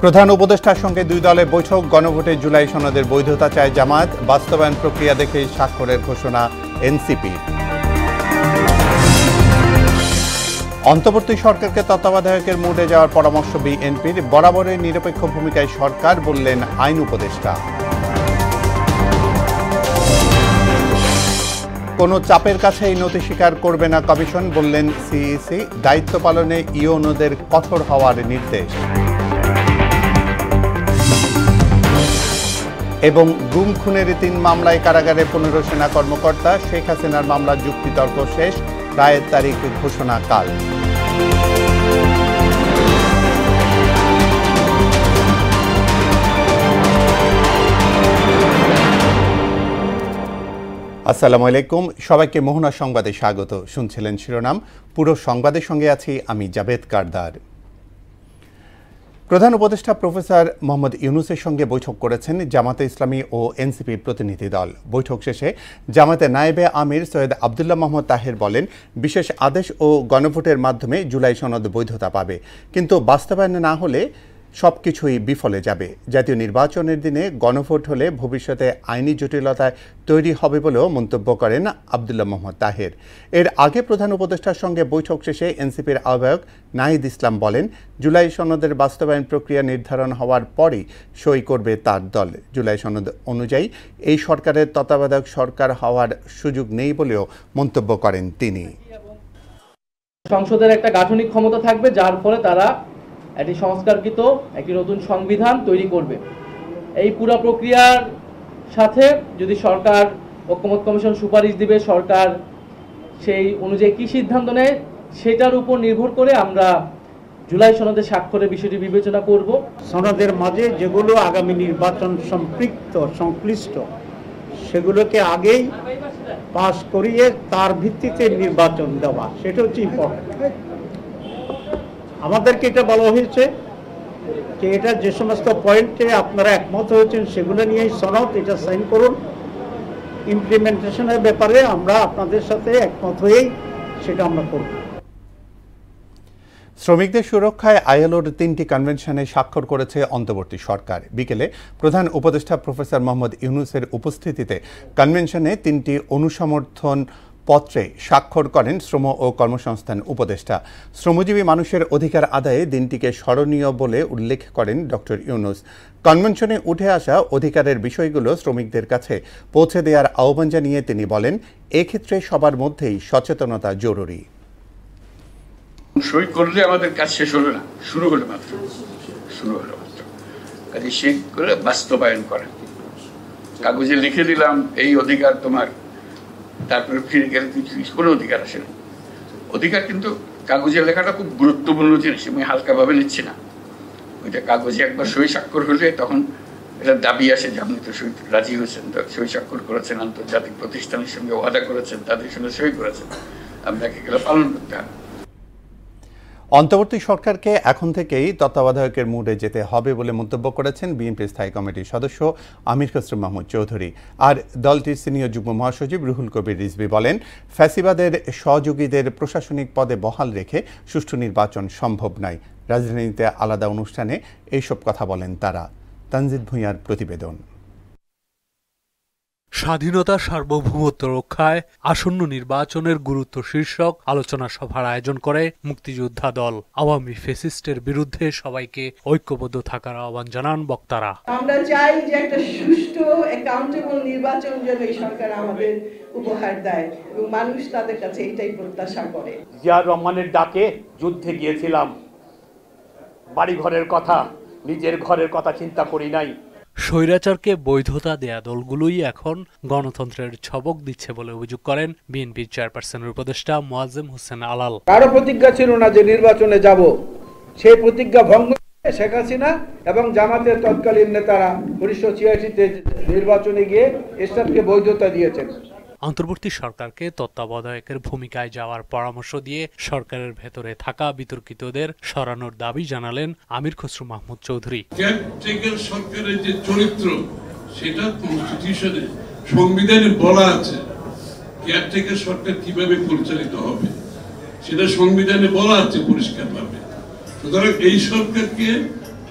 প্রধান উপদেষ্টার সঙ্গে দুই দলের বৈঠক, গণভোটে জুলাই সনদের বৈধতা চায় জামায়াত, বাস্তবায়ন প্রক্রিয়া দেখে স্বাক্ষরের ঘোষণা এনসিপি। অন্তর্বর্তী সরকারকে তত্ত্বাবধায়কের মুডে যাওয়ার পরামর্শ বিএনপির, বরাবরের নিরপেক্ষ ভূমিকায় সরকার, বললেন আইন উপদেষ্টা। কোনো চাপের কাছেই নথি স্বীকার করবে না কমিশন, বললেন সিইসি। দায়িত্ব পালনে ইউনোদের কঠোর হওয়ার নির্দেশ। এবং গুম খুনের 3 মামলায় কারাগারে 15 সেনা কর্মকর্তা, শেখ হাসিনার মামলার যুক্তিতর্ক শেষ, রায়ের তারিখ ঘোষণা কাল। আসসালামু আলাইকুম, সবাইকে মোহনা সংবাদে স্বাগত। শুনছিলেন শিরোনাম, পুরো সংবাদের সঙ্গে আছি আমি জাবেদ কারদার। প্রধান উপদেষ্টা প্রফেসর মোহাম্মদ ইউনূসের সঙ্গে বৈঠক করেছেন জামাতে ইসলামী ও এনসিপির প্রতিনিধি দল। বৈঠক শেষে জামাতে নায়েবে আমির সৈয়দ আবদুল্লাহ মোহাম্মদ তাহের বলেন, বিশেষ আদেশ ও গণভোটের মাধ্যমে জুলাই সনদ বৈধতা পাবে, কিন্তু বাস্তবায়ন না হলে সবকিছুই বিফলে যাবে। জাতীয় নির্বাচনের দিনে গণভোট হলে ভবিষ্যতে আইনি জটিলতায় তৈরি হবে বলেও মন্তব্য করেন আবদুল্লাহ মোহাম্মদ তাহের। এর আগে প্রধান উপদেষ্টার সঙ্গে বৈঠক শেষে এনসিপির আহ্বায়ক নাহিদ ইসলাম বলেন, জুলাই সনদের বাস্তবায়ন প্রক্রিয়া নির্ধারণ হওয়ার পরই সই করবে তার দল। জুলাই সনদ অনুযায়ী এই সরকারের তত্ত্বাবধায়ক সরকার হওয়ার সুযোগ নেই বলেও মন্তব্য করেন তিনি। সংসদের একটা গাঠনিক ক্ষমতা থাকবে, যার ফলে তারা একটি সংস্কারকৃত একটি নতুন সংবিধান তৈরি করবে। এই পুরো প্রক্রিয়ার সাথে যদি সরকার ঐকমত্য কমিশন সুপারিশ দিবে, সরকার সেই অনুযায়ী কি সিদ্ধান্ত নেয় সেটার উপর নির্ভর করে আমরা জুলাই সনদে স্বাক্ষরের বিষয়টি বিবেচনা করব। সনদের মাঝে যেগুলো আগামী নির্বাচন সংশ্লিষ্ট সেগুলোকে আগেই পাস করিয়ে তার ভিত্তিতে নির্বাচন দেওয়া, সেটা হচ্ছে ইম্পর্টেন্ট। আমাদেরকে এটা বলা হয়েছে যে এটা যে সমস্ত পয়েন্টে আপনারা একমত হয়েছেন সেগুলো নিয়েই সনদ, এটা সাইন করুন। ইমপ্লিমেন্টেশনের ব্যাপারে আমরা আপনাদের সাথে একমত হয়েই সেটা আমরা করব। শ্রমিকদের সুরক্ষায় আইএলওর 3টি কনভেনশনে স্বাক্ষর করেছে অন্তর্বর্তী সরকার। বিকেলে প্রধান উপদেষ্টা প্রফেসর মোহাম্মদ ইউনূসের উপস্থিতিতে কনভেনশনে 3টি অনুসমর্থন পত্রে স্বাক্ষর করেন শ্রম ও কর্মসংস্থান উপদেষ্টা। শ্রমজীবী মানুষের অধিকার আদায়ে দিনটিকে স্মরণীয় বলে উল্লেখ করেন ডক্টর ইউনূস। কনভেনশনে উঠে আসা অধিকারের বিষয়গুলো শ্রমিকদের কাছে পৌঁছে দেওয়ার আহ্বান জানিয়ে তিনি বলেন, এক্ষেত্রে সবার মধ্যেই সচেতনতা জরুরি। সই করলে আমাদের কাজ শেষ হলো না, শুরু হলো মাত্র কাজে সেই করে বাস্তবায়ন করেন। কাগজে লিখে দিলাম এই অধিকার তোমার, তারপরে ফিরে গেলে কোনো অধিকার আসে না। অধিকার কিন্তু কাগজে লেখাটা খুব গুরুত্বপূর্ণ জিনিস, আমি হালকাভাবে নিচ্ছি না। ওইটা কাগজে একবার সই স্বাক্ষর হলে তখন এটা দাবি আসে যে আপনি তো সই রাজি হয়েছেন, সই স্বাক্ষর করেছেন, আন্তর্জাতিক প্রতিষ্ঠানের সঙ্গে ওয়াদা করেছেন, তাদের সঙ্গে সই করেছেন, আপনাকে এগুলো পালন করতে হবে। অন্তর্বর্তী সরকারকে এখন থেকেই তত্ত্বাবধায়কের মুডে যেতে হবে বলে মন্তব্য করেছেন বিএনপি স্থায়ী কমিটির সদস্য আমির খসরু মাহমুদ চৌধুরী। আর দলটির সিনিয়র যুগ্ম মহাসচিব রুহুল কবির রিজভী বলেন, ফ্যাসিবাদের সহযোগীদের প্রশাসনিক পদে বহাল রেখে সুষ্ঠু নির্বাচন সম্ভব নয়। রাজধানীতে আলাদা অনুষ্ঠানে এইসব কথা বলেন তারা। তানজিদ ভূঁইয়ার প্রতিবেদন। স্বাধীনতা সার্বভৌমত্ব রক্ষায় আসন্ন নির্বাচনের গুরুত্ব শীর্ষক আলোচনা সভার আয়োজন করে মুক্তিযোদ্ধা দল। আওয়ামী ফ্যাসিস্টের বিরুদ্ধে সবাইকে ঐক্যবদ্ধ থাকার আহ্বান জানান বক্তারা। আমরা চাই যে একটা সুষ্ঠু অ্যাকাউন্টেবল নির্বাচন যেন এই সরকার আমাদের উপহার দেয় এবং মানুষ তাদের কাছে এটাই প্রত্যাশা করে। জিয়াউর রহমানের ডাকে যুদ্ধে গিয়েছিলাম, বাড়ি ঘরের কথা, নিজের ঘরের কথা চিন্তা করি নাই। স্বৈরাচারকে বৈধতা দেয়া দলগুলোই এখন গণতন্ত্রের ছবক দিচ্ছে বলে অভিযোগ করেন বিএনপির চেয়ারপারসনের উপদেষ্টা মোয়াজ্জেম হোসেন আলাল। কারো প্রতিজ্ঞা ছিল না যে নির্বাচনে যাব, সেই প্রতিজ্ঞা ভঙ্গ করে শেখ হাসিনা এবং জামাতের তৎকালীন নেতারা 1986-তে নির্বাচনে গিয়ে এরশাদকে বৈধতা দিয়েছেন। অন্তর্বর্তী সরকারকে তত্ত্বাবধায়কের ভূমিকায় যাওয়ার পরামর্শ দিয়ে সরকারের ভেতরে থাকা বিতর্কিতদের সরানোর দাবি জানালেন আমির খসরু মাহমুদ চৌধুরী। সরকারের যে চরিত্র সেটা কনস্টিটিউশনে, সংবিধানে বলা আছে কেয়ারটেকার সরকার কিভাবে পরিচালিত হবে, সেটা সংবিধানে বলা আছে পরিষ্কারভাবে। সুতরাং এই সরকারকে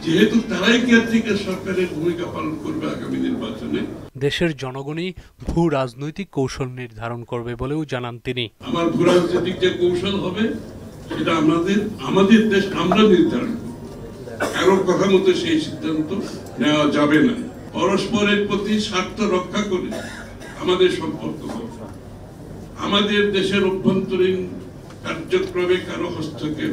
যেহেতু তারাই কেয়ারটেকার সরকারের ভূমিকা পালন করবে আগামী নির্বাচনে। দেশের জনগণই ভূ রাজনৈতিক কৌশল নির্ধারণ করবে বলেও জানান তিনি। আমার ভূ রাজনৈতিক যে কৌশল হবে সেটা আমাদের দেশ আমরা নির্ধারণ করব, কারো কথা মতো সেই সিদ্ধান্ত নেওয়া যাবে না। পরস্পরের প্রতি স্বার্থ রক্ষা করে আমাদের সম্পর্ক হবে। আমাদের দেশের অভ্যন্তরীণ কার্যক্রমে কারো হস্তক্ষেপ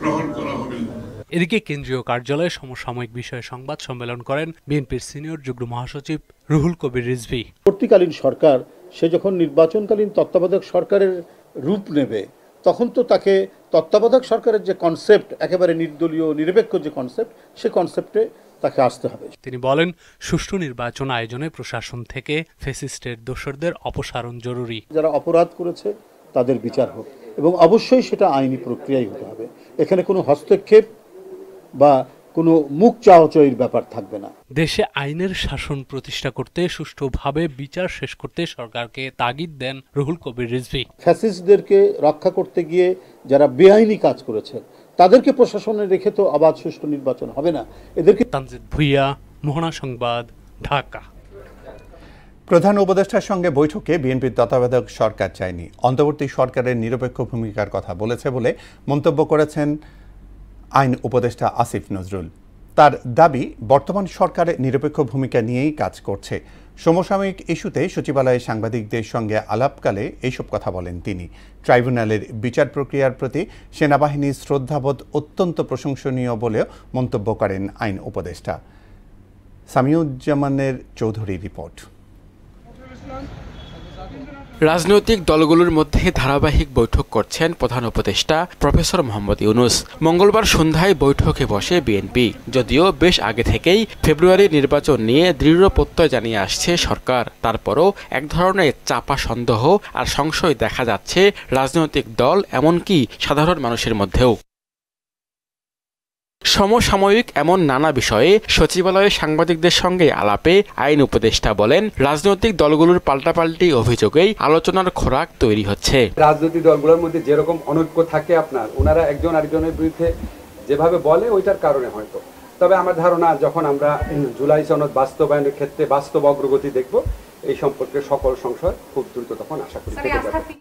গ্রহণ করা হবে না। এদিকে কেন্দ্রীয় কার্যালয়ে সমসাময়িক বিষয়ে সংবাদ সম্মেলন করেন বিএনপির সিনিয়র যুগ্ম মহাসচিব রুহুল কবির রিজভী। পরবর্তীকালীন সরকার সে যখন নির্বাচনকালীন তত্ত্বাবধায়ক সরকারের রূপ নেবে তখন তো তাকে তত্ত্বাবধায়ক সরকারের যে কনসেপ্ট, একেবারে নির্দলীয় নিরপেক্ষ যে কনসেপ্ট, সে কনসেপ্টে তাকে আসতে হবে। তিনি বলেন, সুষ্ঠু নির্বাচন আয়োজনে প্রশাসন থেকে ফ্যাসিস্টের দোসরদের অপসারণ জরুরি। যারা অপরাধ করেছে তাদের বিচার হোক এবং অবশ্যই সেটা আইনি প্রক্রিয়াই হতে হবে। এখানে কোনো হস্তক্ষেপ বা কোনো মুখ চাওয়াচাওয়ির ব্যাপার থাকবে না। দেশে আইনের শাসন প্রতিষ্ঠা করতে সুষ্ঠুভাবে বিচার শেষ করতে সরকারকে তাগিদ দেন রুহুল কবির রিজভী। ফ্যাসিস্টদেরকে রক্ষা করতে গিয়ে যারা বেআইনি কাজ করেছে তাদেরকে প্রশাসনে রেখে তো অবাধ সুষ্ঠু নির্বাচন হবে না। এদেরকে। তানজিদ ভুইয়া, মোহনা সংবাদ, ঢাকা। প্রধান উপদেষ্টার সঙ্গে বৈঠকে বিএনপির তত্ত্বাবধায়ক সরকার চায়নি, অন্তর্বর্তী সরকারের নিরপেক্ষ ভূমিকার কথা বলেছে বলে মন্তব্য করেছেন আইন উপদেষ্টা আসিফ নজরুল। তার দাবি, বর্তমান সরকারের নিরপেক্ষ ভূমিকা নিয়েই কাজ করছে। সমসাময়িক ইস্যুতে সচিবালয়ে সাংবাদিকদের সঙ্গে আলাপকালে এইসব কথা বলেন তিনি। ট্রাইব্যুনালের বিচার প্রক্রিয়ার প্রতি সেনাবাহিনীর শ্রদ্ধাবোধ অত্যন্ত প্রশংসনীয় বলেও মন্তব্য করেন আইন উপদেষ্টা। সামিউজ্জামানের চৌধুরী রিপোর্ট। রাজনৈতিক দলগুলোর মধ্যে ধারাবাহিক বৈঠক করছেন প্রধান উপদেষ্টা প্রফেসর মোহাম্মদ ইউনূস। মঙ্গলবার সন্ধ্যায় বৈঠকে বসে বিএনপি। যদিও বেশ আগে থেকেই ফেব্রুয়ারি নির্বাচন নিয়ে দৃঢ় প্রত্যয় জানিয়ে আসছে সরকার, তারপরও এক ধরনের চাপা সন্দেহ আর সংশয় দেখা যাচ্ছে রাজনৈতিক দল এমনকি সাধারণ মানুষের মধ্যেও। সমসাময়িক এমন নানা বিষয়ে সচিবালয়ে সাংবাদিকদের সঙ্গে আলাপে আইন উপদেষ্টা বলেন, রাজনৈতিক দলগুলোর পাল্টাপাল্টি অভিযোগেই আলোচনার খোরাক তৈরি হচ্ছে। রাজনৈতিক দলগুলোর মধ্যে যেরকম অনৈক্য থাকে আপনার, ওনারা একজন আরেকজনের বিরুদ্ধে যেভাবে বলে ওইটার কারণে হয়তো। তবে আমার ধারণা যখন আমরা জুলাই সনদ বাস্তবায়নের ক্ষেত্রে বাস্তব অগ্রগতি দেখব, এই সম্পর্কে সকল সংশয় খুব দ্রুত তখন আশা করি।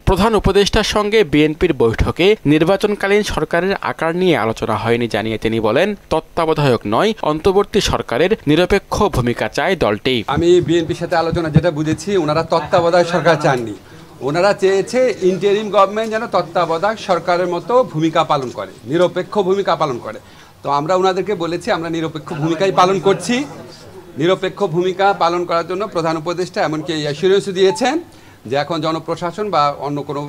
প্রধান উপদেষ্টার সঙ্গে বিএনপির বৈঠকে নির্বাচনকালীন সরকারের আকার নিয়ে আলোচনা হয়নি জানিয়ে তিনি বলেন, তত্ত্বাবধায়ক নয়, অন্তর্বর্তী সরকারের নিরপেক্ষ ভূমিকা চায় দলটি। আমি বিএনপির সাথে আলোচনা যেটা বুঝেছি, ওনারা তত্ত্বাবধায়ক সরকার চাননি, ওনারা চেয়েছে ইন্টারিম গভর্নমেন্ট যেন তত্ত্বাবধায়ক সরকারের মতো ভূমিকা পালন করে, নিরপেক্ষ ভূমিকা পালন করে। তো আমরা ওনাদেরকে বলেছি আমরা নিরপেক্ষ ভূমিকাই পালন করছি। নিরপেক্ষ ভূমিকা পালন করার জন্য প্রধান উপদেষ্টা এমনকি অ্যাসুরেন্স দিয়েছেন যে এখন জনপ্রশাসন বা অন্য কোনো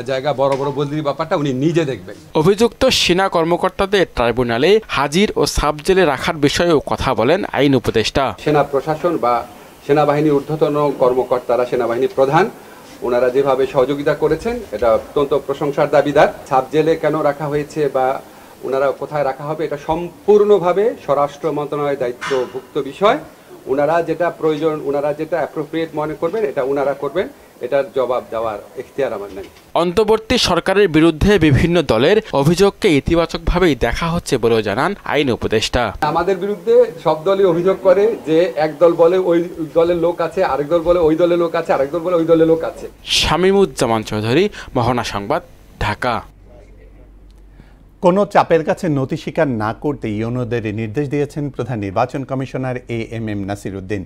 জায়গা বড় বড় বদলির ব্যাপারটা উনি নিজে দেখবেন। অভিযুক্ত সেনা কর্মকর্তাদের ট্রাইব্যুনালে হাজির ও সাব জেলে রাখার বিষয়েও কথা বলেন আইন উপদেষ্টা। সেনা প্রশাসন বা সেনাবাহিনীর ঊর্ধ্বতন কর্মকর্তারা, সেনাবাহিনী প্রধান, ওনারা যেভাবে সহযোগিতা করেছেন এটা অত্যন্ত প্রশংসার দাবিদার। সাব জেলে কেন রাখা হয়েছে বা ওনারা কোথায় রাখা হবে, এটা সম্পূর্ণভাবে স্বরাষ্ট্র মন্ত্রণালয়ের দায়িত্বভুক্ত বিষয়। ওনারা যেটা প্রয়োজন, ওনারা যেটা অ্যাপ্রোপ্রিয়েট মনে করবেন এটা ওনারা করবেন, এটার জবাব দেওয়ার এখতিয়ার আমার নেই। অন্তর্বর্তী সরকারের বিরুদ্ধে বিভিন্ন দলের অভিযোগকে ইতিবাচকভাবেই দেখা হচ্ছে বলেও জানান আইন উপদেষ্টা। আমাদের বিরুদ্ধে সব দলই অভিযোগ করে যে এক দল বলে ওই দলের লোক আছে, আরেক দল বলে ওই দলের লোক আছে, আরেক দল বলে ওই দলের লোক আছে। শামীমুজ্জামান চৌধুরী, মোহনা সংবাদ, ঢাকা। কোনো চাপের কাছে নতি স্বীকার না করতে ইউনোদের নির্দেশ দিয়েছেন প্রধান নির্বাচন কমিশনার এএমএম নাসির উদ্দিন।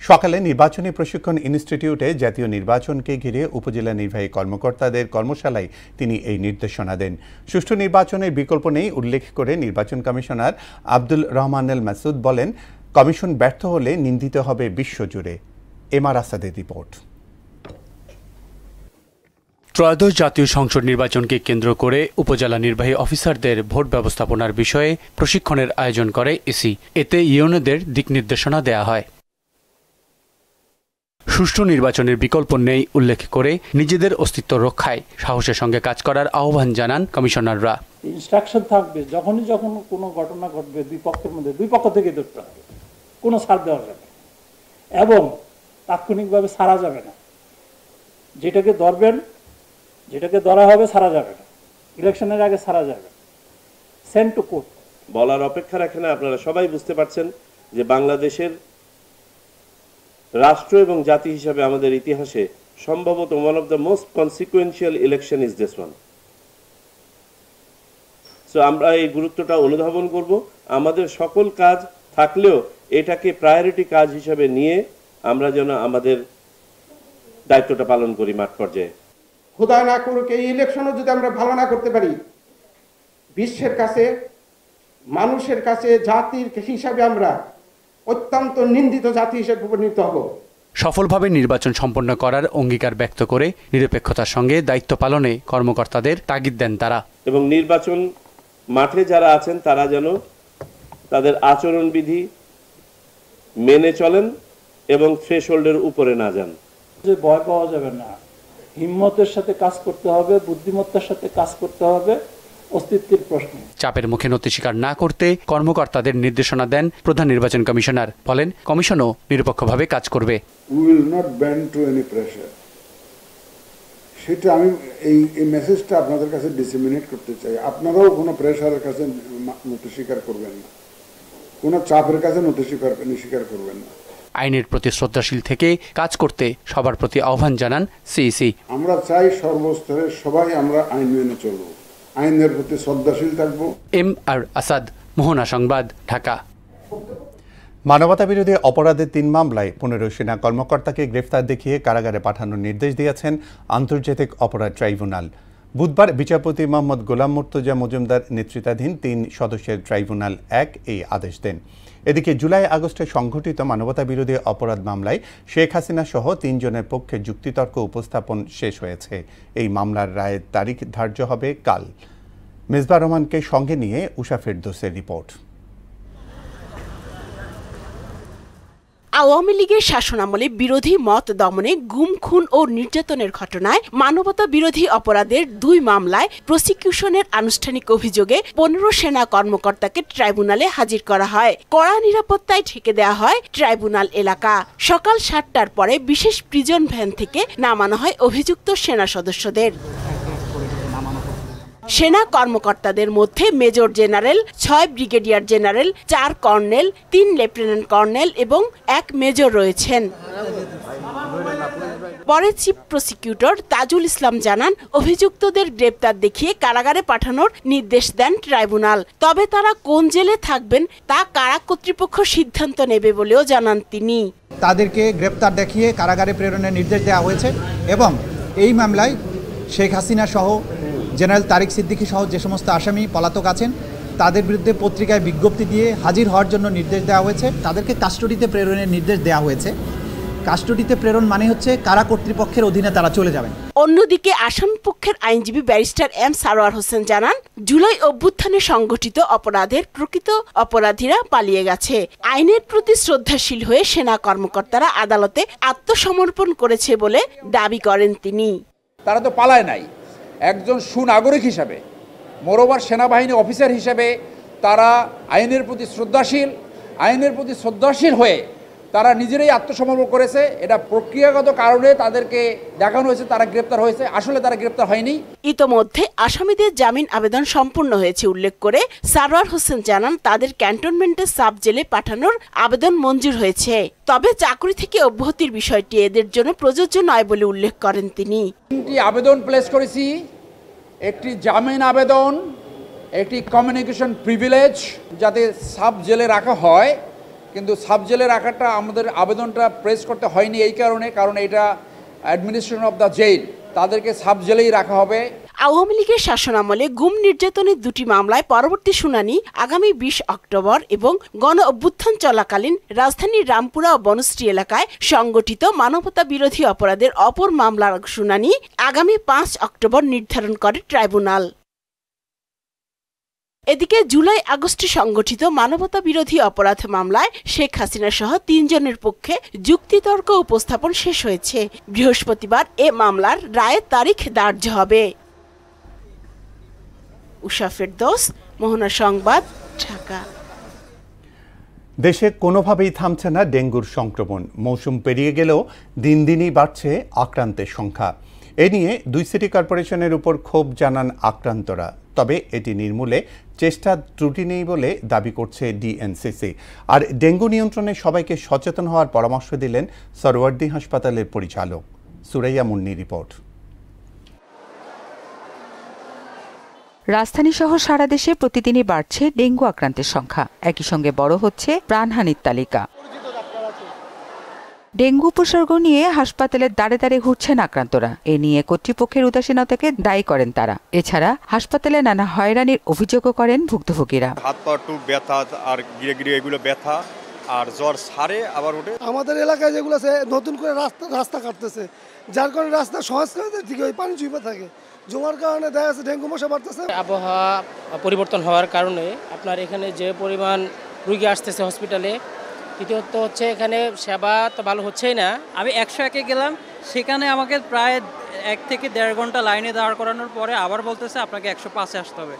সকালে নির্বাচনী প্রশিক্ষণ ইনস্টিটিউটে জাতীয় নির্বাচনকে ঘিরে উপজেলা নির্বাহী কর্মকর্তাদের কর্মশালায় তিনি এই নির্দেশনা দেন। সুষ্ঠু নির্বাচনের বিকল্প নেই উল্লেখ করে নির্বাচন কমিশনার আব্দুল রহমানুল মাসুদ বলেন, কমিশন ব্যর্থ হলে নিন্দিত হবে বিশ্বজুড়ে। এমআর আসাদের রিপোর্ট। ত্রয়োদশ জাতীয় সংসদ নির্বাচনকে কেন্দ্র করে উপজেলা নির্বাহী অফিসারদের ভোট ব্যবস্থাপনার বিষয়ে প্রশিক্ষণের আয়োজন করে ইসি। এতে ইউনোদের দিক নির্দেশনা দেয়া হয়। সুষ্ঠু নির্বাচনের বিকল্প নেই উল্লেখ করে নিজেদের অস্তিত্ব রক্ষায় সাহসের সঙ্গে কাজ করার আহ্বান জানান কমিশনাররা। ইনস্ট্রাকশন থাকবে, যখনই যখন কোনো ঘটনা ঘটবে দুই পক্ষের মধ্যে, দুই পক্ষ থেকে ধরতে হবে, কোনো ছাড় দেওয়া যাবে না এবং তাৎক্ষণিকভাবে ছাড়া যাবে না। যেটাকে ধরবেন, যেটাকে ধরা হবে ছাড়া যাবে না, ইলেকশনের আগে ছাড়া যাবে। সেন্ড টু কোর্ট, বলার অপেক্ষা রাখে না। আপনারা সবাই বুঝতে পারছেন যে বাংলাদেশের রাষ্ট্র এবং জাতি হিসাবে আমাদের ইতিহাসে সম্ভবত one of the most consequential election is this one. So আমরা এই গুরুত্বটা অনুধাবন করব। আমাদের সকল কাজ থাকলেও এটাকে প্রায়োরিটি কাজ হিসাবে নিয়ে আমরা যেন আমাদের দায়িত্বটা পালন করি মাঠ পর্যায়ে। খোদা না করুক এই ইলেকশনও যদি আমরা ভালো না করতে পারি, বিশ্বের কাছে, মানুষের কাছে জাতির হিসাবে আমরা অত্যন্ত নিন্দিত জাতি হিসেবে পরিণত হব। সফলভাবে নির্বাচন সম্পন্ন করার অঙ্গীকার ব্যক্ত করে নিরপেক্ষতার সঙ্গে দায়িত্ব পালনে কর্মকর্তাদের তাগিদ দেন তারা। এবং নির্বাচন মাঠে যারা আছেন তারা যেন তাদের আচরণবিধি মেনে চলেন এবং থ্রেশহোল্ডের উপরে না যান। যে ভয় পাওয়া যাবে না, হিম্মতের সাথে কাজ করতে হবে, বুদ্ধিমত্তার সাথে কাজ করতে হবে, অস্তিত্বের প্রশ্ন। চাপের মুখে নতি স্বীকার না করতে কর্মকর্তাদের নির্দেশনা দেন প্রধান নির্বাচন কমিশনার। বলেন কমিশনও নিরপেক্ষভাবে কাজ করবে। We will not bend to any pressure. সেটা আমি এই মেসেজটা আপনাদের কাছে ডিসেমিনেট করতে চাই। আপনারাও কোনো প্রেশারের কাছে নতি স্বীকার করবেন না, কোনো চাপের কাছে নতি স্বীকার করবেন না। আইনের প্রতি শ্রদ্ধাশীল থেকে কাজ করতে সবার প্রতি আহ্বান জানান সিইসি। আমরা চাই সর্বস্তরে সবাই আমরা আইন মেনে চলব, আইনের প্রতি শ্রদ্ধাশীল থাকব। MR আসাদ, মোহনা সংবাদ, ঢাকা। মানবতাবিরোধী অপরাধের 3 মামলায় 15 সেনা কর্মকর্তাকে গ্রেফতার দেখিয়ে কারাগারে পাঠানোর নির্দেশ দিয়েছেন আন্তর্জাতিক অপরাধ ট্রাইব্যুনাল। বুধবার বিচারপতি মোহাম্মদ গোলাম মুর্তজা মজুমদার নেতৃত্বাধীন 3 সদস্যের ট্রাইব্যুনাল 1 এই আদেশ দেন। এদিকে জুলাই আগস্টে সংঘটিত মানবতাবিরোধী অপরাধ মামলায় শেখ হাসিনা সহ 3 জনের পক্ষে যুক্তিতর্ক উপস্থাপন শেষ হয়েছে। এই মামলার রায়ের তারিখ ধার্য হবে কাল। মেজবা রহমানকে সঙ্গে নিয়ে উষা ফেরদৌসের রিপোর্ট। আওয়ামী লীগের শাসনামলে বিরোধী মত দমনে গুম, খুন ও নির্যাতনের ঘটনায় মানবতা বিরোধী অপরাধের 2 মামলায় প্রসিকিউশনের আনুষ্ঠানিক অভিযোগে 15 সেনা কর্মকর্তাকে ট্রাইব্যুনালে হাজির করা হয়। কড়া নিরাপত্তায় ঢেকে দেওয়া হয় ট্রাইব্যুনাল এলাকা। সকাল 7টার পরে বিশেষ প্রিজন ভ্যান থেকে নামানো হয় অভিযুক্ত সেনা সদস্যদের। সেনা কর্মকর্তাদের মধ্যে major general, 6 brigadier general, 4 colonel, 3 lieutenant colonel এবং 1 মেজর রয়েছেন। পরে চিফ প্রসিকিউটর তাজুল ইসলাম জানান, অভিযুক্তদের গ্রেপ্তার দেখিয়ে কারাগারে পাঠানোর নির্দেশ দেন ট্রাইব্যুনাল। তবে তারা কোন জেলে থাকবেন তা কারা কর্তৃপক্ষ সিদ্ধান্ত নেবে বলেও জানান তিনি। তাদেরকে গ্রেপ্তার দেখিয়ে কারাগারে প্রেরণের নির্দেশ দেওয়া হয়েছে এবং এই মামলায় শেখ হাসিনা সহ জেনারেল তারিক সিদ্দিকী সহ যে সমস্ত আসামি পলাতক আছেন তাদের বিরুদ্ধে পত্রিকায় বিজ্ঞপ্তি দিয়ে হাজির হওয়ার জন্য নির্দেশ দেওয়া হয়েছে। তাদেরকে কাস্টডিতে প্রেরণের নির্দেশ দেওয়া হয়েছে। কাস্টডিতে প্রেরণ মানে হচ্ছে কারা কর্তৃপক্ষের অধীনে তারা চলে যাবেন। অন্যদিকে আসামি পক্ষের আইনজীবী ব্যারিস্টার M সারোয়ার হোসেন জানান, জুলাই অভ্যুত্থানে সংগঠিত অপরাধের প্রকৃত অপরাধীরা পালিয়ে গেছে। আইনের প্রতি শ্রদ্ধাশীল হয়ে সেনা কর্মকর্তারা আদালতে আত্মসমর্পণ করেছে বলে দাবি করেন তিনি। তারা তো পালায় নাই, একজন সুনাগরিক হিসাবে, মোরওভার সেনাবাহিনী অফিসার হিসেবে তারা আইনের প্রতি শ্রদ্ধাশীল হয়ে তারা নিজেরাই আত্মসমর্পণ করেছে। এটা প্রক্রিয়াগত কারণে তাদেরকে দেখানো হয়েছে তারা গ্রেপ্তার হয়েছে, আসলে তারা গ্রেপ্তার হয়নি। ইতোমধ্যে আসামিদের জামিন আবেদন সম্পূর্ণ হয়েছে উল্লেখ করে সারোয়ার হোসেন জানান, তাদের ক্যান্টনমেন্টের সাব জেলে পাঠানোর আবেদন মঞ্জুর হয়েছে। তবে চাকরি থেকে অব্যাহতির বিষয়টি এদের জন্য প্রযোজ্য নয় বলে উল্লেখ করেন তিনি। 3টি আবেদন প্লেস করেছি, একটি জামিন আবেদন, একটি কমিউনিকেশন প্রিভিলেজ যাতে সাব জেলে রাখা হয়, কিন্তু সাব জেলে রাখাটা আমাদের আবেদনটা প্রেস করতে হয়নি এই কারণ এটা অ্যাডমিনিস্ট্রেশন অফ দ্য জেল, তাদেরকে সাব জেলেই রাখা হবে। আওয়ামী লীগের শাসনামলে গুম নির্যাতনের 2টি মামলায় পরবর্তী শুনানি আগামী 20 অক্টোবর এবং গণ অভ্যুত্থান চলাকালীন রাজধানীর রামপুরা ও বনশ্রী এলাকায় সংগঠিত মানবতা বিরোধী অপরাধের অপর মামলার শুনানি আগামী 5 অক্টোবর নির্ধারণ করে ট্রাইব্যুনাল। এদিকে জুলাই আগস্টে সংগঠিত মানবতা বিরোধী অপরাধ মামলায় শেখ হাসিনা সহ 3 জনের পক্ষে যুক্তিতর্ক উপস্থাপন শেষ হয়েছে। বৃহস্পতিবার এ মামলার রায়ের তারিখ ধার্য হবে। উষা ফেরদৌস, মোহনা সংবাদ, ঢাকা। দেশে কোনোভাবেই থামছে না ডেঙ্গুর সংক্রমণ। মৌসুম পেরিয়ে গেলেও দিন দিনই বাড়ছে আক্রান্তের সংখ্যা। এ নিয়ে 2 সিটি কর্পোরেশনের উপর ক্ষোভ জানান আক্রান্তরা। তবে এটি নির্মূলে চেষ্টা ত্রুটি নেই বলে দাবি করছে ডিএনসিসি। আর ডেঙ্গু নিয়ন্ত্রণে সবাইকে সচেতন হওয়ার পরামর্শ দিলেন সরওয়ার্দী হাসপাতালের পরিচালক। সুরাইয়া মুন্নি রিপোর্ট। রাজধানী সহ সারা দেশে প্রতিদিনই বাড়ছে ডেঙ্গু আক্রান্তের সংখ্যা, একই সঙ্গে বড় হচ্ছে প্রাণহানির তালিকা। ডেঙ্গু উপসর্গ নিয়ে হাসপাতালের দাঁড়ে দাঁড়ে ঘুরছেন আক্রান্তরা। এ নিয়ে কর্তৃপক্ষের উদাসীনতাকে দায়ী করেন তারা। এছাড়া হাসপাতালে নানা হয়রানির অভিযোগও করেন ভুক্তভোগীরা। হাত পা একটু ব্যথা আর গিরে গিরে এগুলো ব্যথা আর জ্বর সারে আবার ওঠে। আমাদের এলাকায় যেগুলো আছে নতুন করে রাস্তা কাটতেছে, যার কারণে রাস্তা সংস্কার ঠিক ওই পানি জমে থাকে, জমার কারণে দেখা যাচ্ছে ডেঙ্গু মশা বাড়তেছে। আবহাওয়া পরিবর্তন হওয়ার কারণে আপনার এখানে যে পরিমাণ রোগী আসতেছে হসপিটালে, দ্বিতীয়ত হচ্ছে এখানে সেবা তো ভালো হচ্ছেই না। আমি 101-এ গেলাম, সেখানে আমাকে প্রায় 1 থেকে 1.5 ঘন্টা লাইনে দাঁড় করানোর পরে আবার বলতেছে আপনাকে 105-এ আসতে হবে।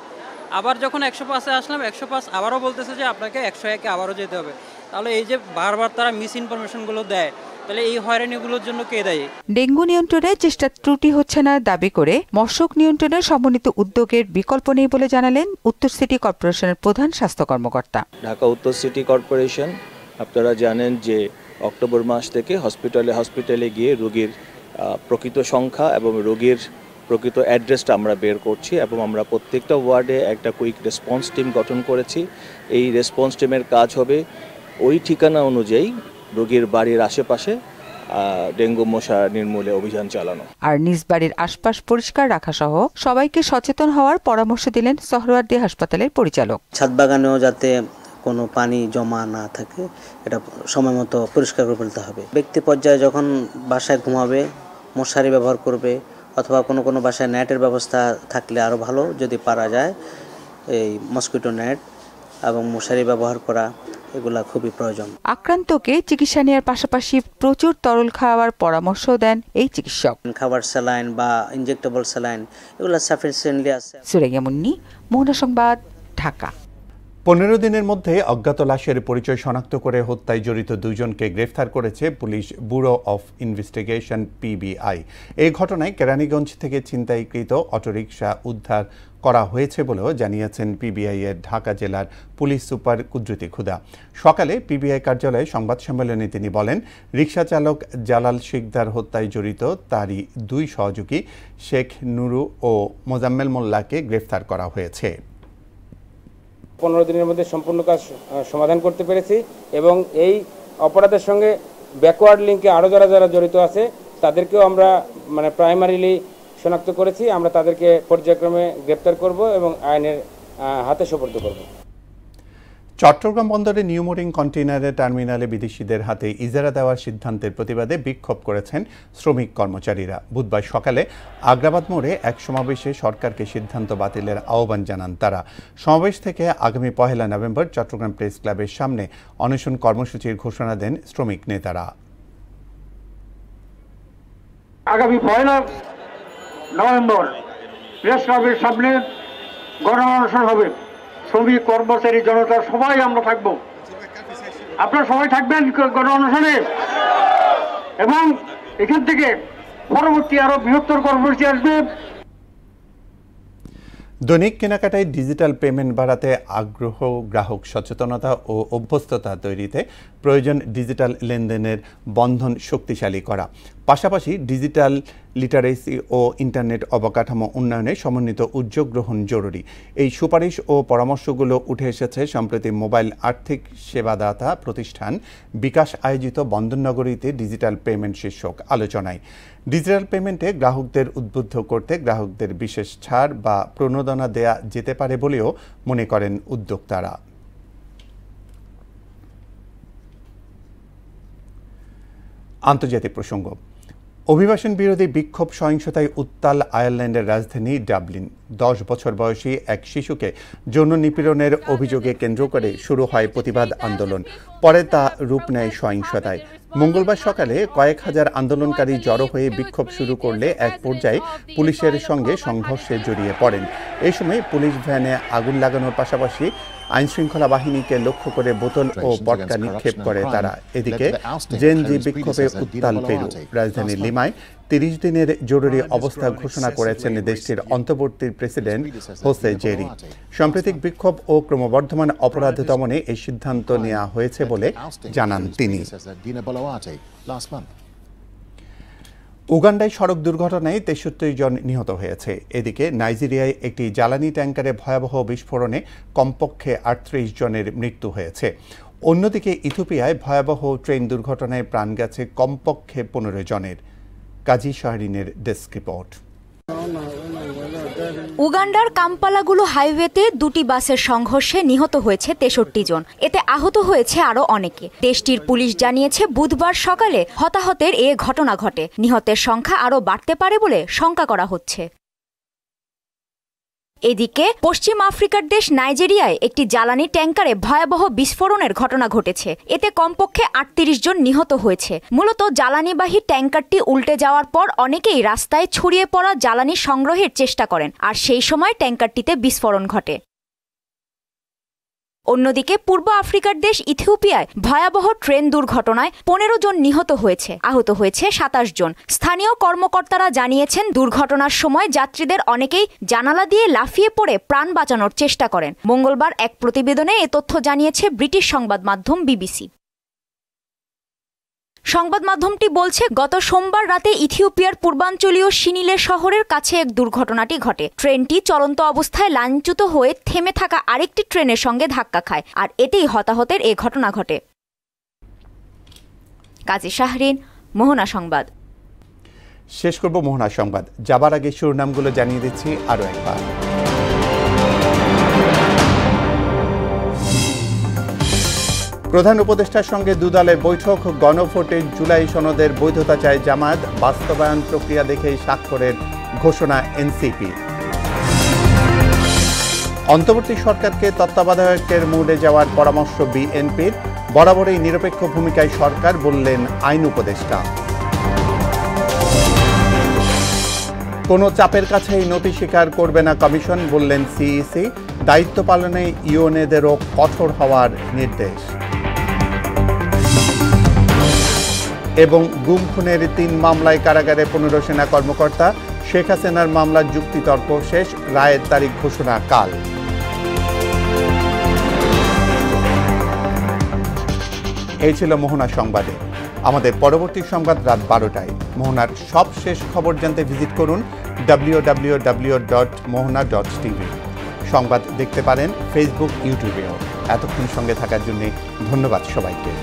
আবার যখন 105-এ আসলাম, 105 আবারও বলতেছে যে আপনাকে 101-এ আবারও যেতে হবে। তাহলে এই যে বারবার তারা মিস ইনফরমেশনগুলো দেয়, তাহলে এই হয়রানিগুলোর জন্য কে দায়ী? ডেঙ্গু নিয়ন্ত্রণে চেষ্টা ত্রুটি হচ্ছে না দাবি করে মশক নিয়ন্ত্রণের সমন্বিত উদ্যোগের বিকল্প নেই বলে জানালেন উত্তর সিটি কর্পোরেশনের প্রধান স্বাস্থ্য কর্মকর্তা। ঢাকা উত্তর সিটি কর্পোরেশন, আপনারা জানেন যে অক্টোবর মাস থেকে হসপিটালে গিয়ে রোগীর প্রকৃত সংখ্যা এবং রোগীর প্রকৃত অ্যাড্রেসটা আমরা বের করছি এবং আমরা প্রত্যেকটা ওয়ার্ডে একটা কুইক রেসপন্স টিম গঠন করেছি। এই রেসপন্স টিমের কাজ হবে ওই ঠিকানা অনুযায়ী রোগীর বাড়ির আশেপাশে ডেঙ্গু মশা নির্মূলে অভিযান চালানো আর নিজ বাড়ির আশপাশ পরিষ্কার রাখা সহ সবাইকে সচেতন হওয়ার পরামর্শ দিলেন সোহরাওয়ার্দী হাসপাতালের পরিচালক। ছাদ বাগানেও যাতে কোনো পানি জমা না থাকে, এটা সময় মতো পরিষ্কার করে ফেলতে হবে। ব্যক্তি পর্যায়ে যখন বাসায় ঘুমাবে মশারি ব্যবহার করবে, অথবা কোনো বাসায় নেটের ব্যবস্থা থাকলে আরও ভালো, যদি পারা যায় এই মসকিটো নেট এবং মশারি ব্যবহার করা, এগুলা খুবই প্রয়োজন। আক্রান্তকে চিকিৎসা নেওয়ার পাশাপাশি প্রচুর তরল খাওয়ার পরামর্শ দেন এই চিকিৎসক। খাবার স্যালাইন বা ইনজেক্টেবল স্যালাইন এগুলো সাফিসিয়েন্টলি আছে। সুরাইয়া মুন্নি, মোহনা সংবাদ, ঢাকা। 15 দিনের মধ্যে অজ্ঞাত লাশের পরিচয় শনাক্ত করে হত্যায় জড়িত 2 জনকে গ্রেফতার করেছে police bureau of investigation PBI. এই ঘটনায় কেরানীগঞ্জ থেকে ছিনতাইকৃত অটোরিকশা উদ্ধার করা হয়েছে বলেও জানিয়েছেন পিবিআই এর ঢাকা জেলার পুলিশ সুপার কুদরতি খুদা। সকালে পিবিআই কার্যালয়ে সংবাদ সম্মেলনে তিনি বলেন, রিকশা চালক জালাল শিকদার হত্যায় জড়িত তারই 2 সহযোগী শেখ নুরু ও মোজাম্মেল মোল্লাকে গ্রেফতার করা হয়েছে। 15 দিনের মধ্যে সম্পূর্ণ কাজ সমাধান করতে পেরেছি এবং এই অপরাধের সঙ্গে ব্যাকওয়ার্ড লিঙ্কে আরও যারা জড়িত আছে তাদেরকেও আমরা প্রাইমারিলি শনাক্ত করেছি। আমরা তাদেরকে পর্যায়ক্রমে গ্রেপ্তার করব এবং আইনের হাতে সোপর্দ করব। চট্টগ্রাম বন্দরে নিউমোরিং কন্টেইনারের টার্মিনালে বিদেশিদের হাতে ইজারা দেওয়ার সিদ্ধান্তের প্রতিবাদে বিক্ষোভ করেছেন শ্রমিক কর্মচারীরা। বুধবার সকালে আগ্রাবাদ মোড়ে এক সমাবেশে সরকারকে সিদ্ধান্ত বাতিলের আহ্বান জানান তারা। সমাবেশ থেকে আগামী 1 নভেম্বর চট্টগ্রাম প্রেস ক্লাবের সামনে অনশন কর্মসূচির ঘোষণা দেন শ্রমিক নেতারা। আগামী 1 নভেম্বর প্রেস ক্লাবের সামনে গণ অনশন হবে। শ্রমিক কর্মচারী জনতা সবাই আমরা থাকবো, আপনারা সবাই থাকবেন গণ অনশনে এবং এখান থেকে পরবর্তী আরো বৃহত্তর কর্মসূচি আসবে। দৈনিক কেনাকাটায় ডিজিটাল পেমেন্ট বাড়াতে আগ্রহ, গ্রাহক সচেতনতা ও অভ্যস্ততা তৈরিতে প্রয়োজন ডিজিটাল লেনদেনের বন্ধন শক্তিশালী করা। পাশাপাশি ডিজিটাল লিটারেসি ও ইন্টারনেট অবকাঠামো উন্নয়নে সমন্বিত উদ্যোগ গ্রহণ জরুরি। এই সুপারিশ ও পরামর্শগুলো উঠে এসেছে সম্প্রতি মোবাইল আর্থিক সেবাদাতা প্রতিষ্ঠান বিকাশ আয়োজিত বন্দরনগরীতে ডিজিটাল পেমেন্ট শীর্ষক আলোচনায়। ডিজিটাল পেমেন্টে গ্রাহকদের উদ্বুদ্ধ করতে গ্রাহকদের বিশেষ ছাড় বা প্রণোদনা দেয়া যেতে পারে বলেও মনে করেন উদ্যোক্তারা। আন্তর্জাতিক প্রসঙ্গ। অভিবাসন বিরোধী বিক্ষোভ সহিংসতায় উত্তাল আয়ারল্যান্ডের রাজধানী ডাবলিন। 10 বছর বয়সী এক শিশুকে যৌন নিপীড়নের অভিযোগে কেন্দ্র করে শুরু হয় প্রতিবাদ আন্দোলন। পরে তা রূপ নেয় সহিংসতায়। মঙ্গলবার সকালে কয়েক হাজার আন্দোলনকারী জড়ো হয়ে বিক্ষোভ শুরু করলে এক পর্যায়ে পুলিশের সঙ্গে সংঘর্ষে জড়িয়ে পড়েন। এই সময় পুলিশ ভ্যানে আগুন লাগানোর পাশাপাশি আইনশৃঙ্খলা বাহিনীকে লক্ষ্য করে বোতল ও পটকা নিক্ষেপ করে তারা। এদিকে জেনজি বিক্ষোভে উত্তাল পেরু। রাজধানী লিমায় 30 দিনের জরুরি অবস্থা ঘোষণা করেছেন দেশটির অন্তর্বর্তী প্রেসিডেন্ট হোসে জেরি। সাম্প্রতিক বিক্ষোভ ও ক্রমবর্ধমান অপরাধ দমনে এই সিদ্ধান্ত নেওয়া হয়েছে বলে জানান তিনি। উগান্ডায় সড়ক দুর্ঘটনায় 63 জন নিহত হয়েছে। এদিকে নাইজেরিয়ায় একটি জ্বালানি ট্যাঙ্কারে ভয়াবহ বিস্ফোরণে কমপক্ষে 38 জনের মৃত্যু হয়েছে। অন্যদিকে ইথিওপিয়ায় ভয়াবহ ট্রেন দুর্ঘটনায় প্রাণ গেছে কমপক্ষে 15 জনের। কাজী শাহরিনের ডেস্ক রিপোর্ট। উগান্ডার কাম্পালাগুলো হাইওয়েতে দুটি বাসের সংঘর্ষে নিহত হয়েছে 63 জন। এতে আহত হয়েছে আরও অনেকে। দেশটির পুলিশ জানিয়েছে বুধবার সকালে হতাহতের এ ঘটনা ঘটে। নিহতের সংখ্যা আরও বাড়তে পারে বলে শঙ্কা করা হচ্ছে। এদিকে পশ্চিম আফ্রিকার দেশ নাইজেরিয়ায় একটি জ্বালানি ট্যাঙ্কারে ভয়াবহ বিস্ফোরণের ঘটনা ঘটেছে। এতে কমপক্ষে 38 জন নিহত হয়েছে। মূলত জ্বালানিবাহী ট্যাঙ্কারটি উল্টে যাওয়ার পর অনেকেই রাস্তায় ছড়িয়ে পড়া জ্বালানি সংগ্রহের চেষ্টা করেন, আর সেই সময় ট্যাঙ্কারটিতে বিস্ফোরণ ঘটে। অন্যদিকে পূর্ব আফ্রিকার দেশ ইথিওপিয়ায় ভয়াবহ ট্রেন দুর্ঘটনায় 15 জন নিহত হয়েছে, আহত হয়েছে 27 জন। স্থানীয় কর্মকর্তারা জানিয়েছেন দুর্ঘটনার সময় যাত্রীদের অনেকেই জানালা দিয়ে লাফিয়ে পড়ে প্রাণ বাঁচানোর চেষ্টা করেন। মঙ্গলবার এক প্রতিবেদনে এ তথ্য জানিয়েছে ব্রিটিশ সংবাদ মাধ্যম বিবিসি। সংবাদ মাধ্যমটি বলছে, গত সোমবার রাতে ইথিওপিয়ার পূর্বাঞ্চলীয় শিনিলে শহরের কাছে এক দুর্ঘটনাটি ঘটে। ট্রেনটি চলন্ত অবস্থায় লাইনচ্যুত হয়ে থেমে থাকা আরেকটি ট্রেনের সঙ্গে ধাক্কা খায়, আর এতেই হতাহতের এ ঘটনা ঘটে। কাজী শাহরিন, মোহনা সংবাদ। শেষ করব মোহনা সংবাদ। যাবার আগে শিরোনামগুলো জানিয়ে দিচ্ছি আরও একবার। প্রধান উপদেষ্টার সঙ্গে দুদলের বৈঠক। গণভোটে জুলাই সনদের বৈধতা চায় জামায়াত। বাস্তবায়ন প্রক্রিয়া দেখেই স্বাক্ষরের ঘোষণা এনসিপি। অন্তর্বর্তী সরকারকে তত্ত্বাবধায়কের মোডে যাওয়ার পরামর্শ বিএনপির। বরাবরই নিরপেক্ষ ভূমিকায় সরকার, বললেন আইন উপদেষ্টা। কোনো চাপের কাছেই নথি স্বীকার করবে না কমিশন, বললেন সিইসি। দায়িত্ব পালনে ইউএনএদেরও কঠোর হওয়ার নির্দেশ। এবং গুম খুনের 3 মামলায় কারাগারে 15 সেনা কর্মকর্তা। শেখ হাসিনার মামলার যুক্তিতর্ক শেষ, রায়ের তারিখ ঘোষণা কাল। এই ছিল মোহনা সংবাদে। আমাদের পরবর্তী সংবাদ রাত 12টায়। মোহনার সব শেষ খবর জানতে ভিজিট করুন www.mohana.tv। সংবাদ দেখতে পারেন ফেসবুক, ইউটিউবেও। এতক্ষণ সঙ্গে থাকার জন্য ধন্যবাদ সবাইকে।